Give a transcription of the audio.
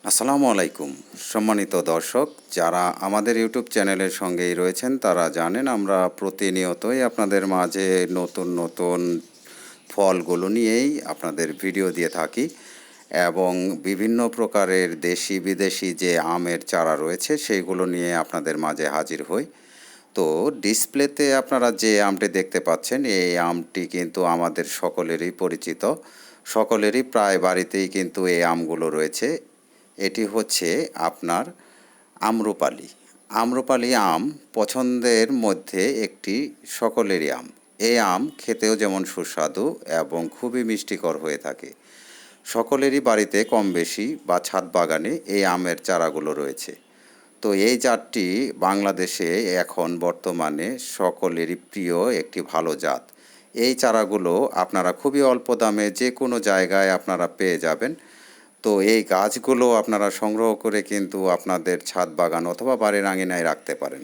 আসসালামু আলাইকুম সম্মানিত দর্শক, যারা আমাদের ইউটিউব চ্যানেলের সঙ্গেই রয়েছেন তারা জানেন আমরা প্রতিনিয়তই আপনাদের মাঝে নতুন নতুন ফলগুলো নিয়েই আপনাদের ভিডিও দিয়ে থাকি এবং বিভিন্ন প্রকারের দেশি বিদেশি যে আমের চারা রয়েছে সেইগুলো নিয়ে আপনাদের মাঝে হাজির হই। তো ডিসপ্লেতে আপনারা যে আমটি দেখতে পাচ্ছেন এই আমটি কিন্তু আমাদের সকলেরই পরিচিত, সকলেরই প্রায় বাড়িতেই কিন্তু এই আমগুলো রয়েছে। এটি হচ্ছে আপনার আম্রপালি। আম্রপালি আম পছন্দের মধ্যে একটি সকলেরই আম। এই আম খেতেও যেমন সুস্বাদু এবং খুবই মিষ্টিকর হয়ে থাকে। সকলেরই বাড়িতে কম বেশি বা ছাদ বাগানে এই আমের চারাগুলো রয়েছে। তো এই জাতটি বাংলাদেশে এখন বর্তমানে সকলেরই প্রিয় একটি ভালো জাত। এই চারাগুলো আপনারা খুবই অল্প দামে যে কোনো জায়গায় আপনারা পেয়ে যাবেন। তো এই গাছগুলো আপনারা সংগ্রহ করে কিন্তু আপনাদের ছাদ বাগান অথবা বাড়ির আঙিনায় রাখতে পারেন।